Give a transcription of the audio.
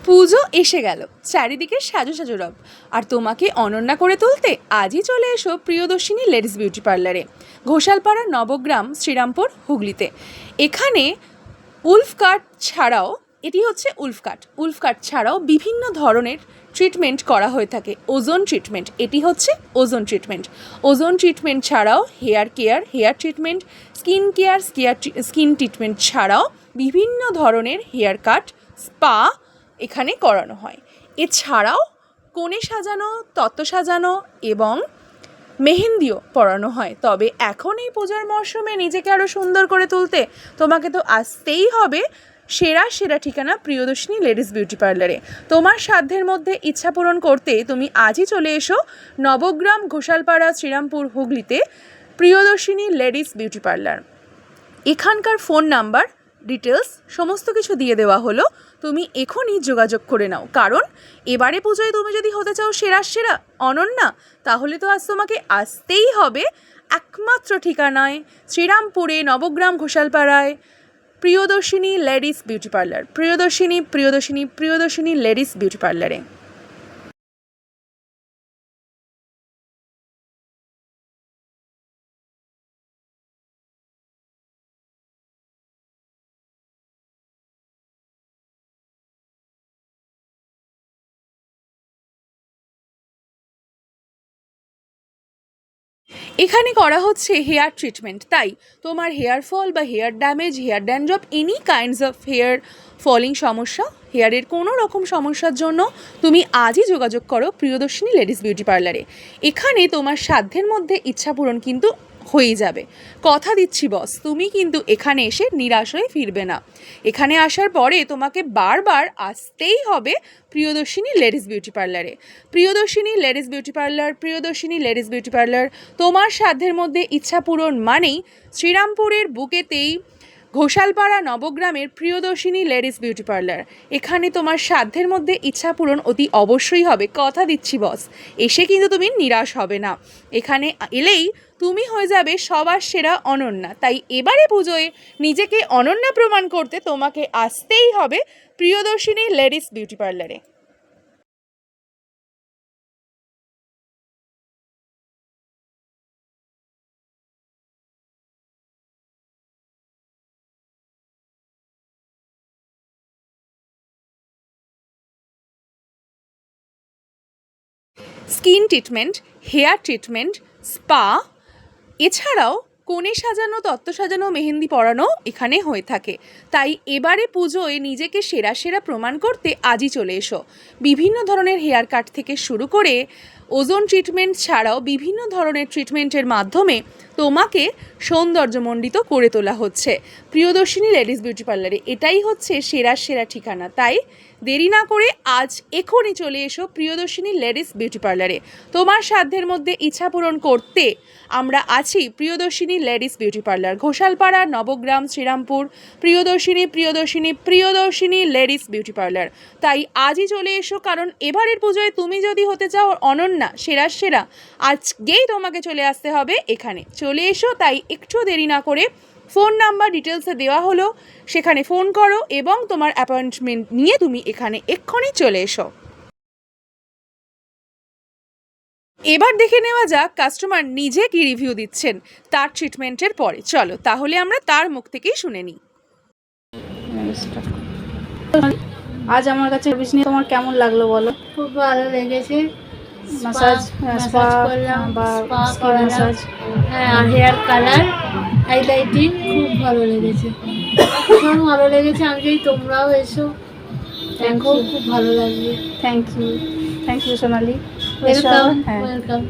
পুজো এসে গেল, চারিদিকে সাজু সাজু রব, আর তোমাকে অনন্যা করে তুলতে আজই চলে এসো প্রিয়দর্শিনী লেডিস বিউটি পার্লারে, ঘোষালপাড়া, নবগ্রাম, শ্রীরামপুর, হুগলিতে। এখানে উলফ কাট ছাড়াও, এটি হচ্ছে উলফ কাট ছাড়াও বিভিন্ন ধরনের ট্রিটমেন্ট করা হয়ে থাকে। ওজোন ট্রিটমেন্ট, এটি হচ্ছে ওজোন ট্রিটমেন্ট ছাড়াও hair care, hair treatment, skin treatment ছাড়াও বিভিন্ন ধরনের হেয়ার কাট, স্পা এখানে করানো হয়। এছাড়াও কনে সাজানো, তত্ত্ব সাজানো এবং মেহেন্দিও পরানো হয়। তবে এখন এই পূজার মরশুমে নিজেকে আরও সুন্দর করে তুলতে তোমাকে তো আসতেই হবে সেরা ঠিকানা প্রিয়দর্শিনী লেডিস বিউটি পার্লারে। তোমার সাধ্যের মধ্যে ইচ্ছা পূরণ করতে তুমি আজই চলে এসো নবগ্রাম, ঘোষালপাড়া, শ্রীরামপুর, হুগলিতে প্রিয়দর্শিনী লেডিস বিউটি পার্লার। এখানকার ফোন নাম্বার, ডিটেলস সমস্ত কিছু দিয়ে দেওয়া হলো। তুমি এখনই যোগাযোগ করে নাও, কারণ এবারে পুজোয় তুমি যদি হতে চাও সেরা অনন্যা, তাহলে তো আজ তোমাকে আসতেই হবে একমাত্র ঠিকানায় শ্রীরামপুরে, নবগ্রাম, ঘোষালপাড়ায় Priyadarshini ladies beauty parlour, Priyadarshini ladies beauty পার্লারে। এখানে করা হচ্ছে হেয়ার ট্রিটমেন্ট, তাই তোমার হেয়ার ফল বা hair damage, hair dandruff, any kinds of hair falling সমস্যা, হেয়ারের কোনো রকম সমস্যার জন্য তুমি আজই যোগাযোগ করো প্রিয়দর্শিনী লেডিস বিউটি পার্লারে। এখানে তোমার সাধ্যের মধ্যে ইচ্ছা পূরণ কিন্তু হয়ে যাবে, কথা দিচ্ছি বস। তুমি কিন্তু এখানে এসে নিরাশ হয়ে ফিরবে না। এখানে আসার পরে তোমাকে বারবার আসতেই হবে প্রিয়দর্শিনী লেডিস বিউটি পার্লারে। প্রিয়দর্শিনী লেডিস বিউটি পার্লার তোমার সাধ্যের মধ্যে ইচ্ছা পূরণ মানেই শ্রীরামপুরের বুকেতেই ঘোষালপাড়া, নবগ্রামের প্রিয়দর্শিনী লেডিস বিউটি পার্লার। এখানে তোমার সাধ্যের মধ্যে ইচ্ছা পূরণ অতি অবশ্যই হবে, কথা দিচ্ছি বস। এসে কিন্তু তুমি নিরাশ হবে না। এখানে এলেই তুমি হয়ে যাবে সবার সেরা অনন্যা। তাই এবারে পুজোয় নিজেকে অনন্যা প্রমাণ করতে তোমাকে আসতেই হবে প্রিয়দর্শিনী লেডিস বিউটি পার্লারে। Skin treatment, hair treatment, spa, এছাড়াও কনে সাজানো, তত্ত্ব সাজানো, মেহেন্দি পরানো এখানে হয়ে থাকে। তাই এবারে পুজোয় নিজেকে সেরা প্রমাণ করতে আজই চলে এসো। বিভিন্ন ধরনের হেয়ার কাট থেকে শুরু করে ওজোন ট্রিটমেন্ট ছাড়াও বিভিন্ন ধরনের ট্রিটমেন্টের মাধ্যমে তোমাকে সৌন্দর্যমণ্ডিত করে তোলা হচ্ছে প্রিয়দর্শিনী লেডিস বিউটি পার্লারে। এটাই হচ্ছে সেরা ঠিকানা। তাই দেরি না করে আজ এখনই চলে এসো প্রিয়দর্শিনী লেডিস বিউটি পার্লারে। তোমার সাধ্যের মধ্যে ইচ্ছা পূরণ করতে আমরা আছি Priyadarshini ladies beauty parlour, Ghoshalpara, Nabagram, Srirampur. Priyadarshini ladies beauty parlour. তাই আজই চলে এসো, কারণ এবারের পুজোয় তুমি যদি হতে চাও অনন্যা, সেরা আজকেই তোমাকে চলে আসতে হবে এখানে। চলে এসো, তাই একটু দেরি না করে ফোন নাম্বার ডিটেলসে দেওয়া হলো, সেখানে ফোন করো এবং তোমার অ্যাপয়েন্টমেন্ট নিয়ে তুমি এখানে এক্ষুনি চলে এসো। এবার দেখে নেওয়া যাক কাস্টমার নিজে কি রিভিউ দিচ্ছেন তার ট্রিটমেন্টের পরে। চলো তাহলে আমরা তার মুখ থেকেই শুনে নিই। আজ আমার কাছে সার্ভিস নিয়ে তোমার কেমন লাগলো বলো? খুব ভালো লেগেছে। ম্যাসাজ ম্যাসাজ করলাম, বা স্পা স্কিন করালাম, ম্যাসাজ, হ্যাঁ, হেয়ার কালার, হাইলাইটিং খুব ভালো লেগেছে, ভীষণ ভালো লেগেছে। আমি যদি তোমরাও এসো দেখো, খুব ভালো লাগবে। Thank you Sonali. ওয়েলকাম, হ্যাঁ ওয়েলকাম।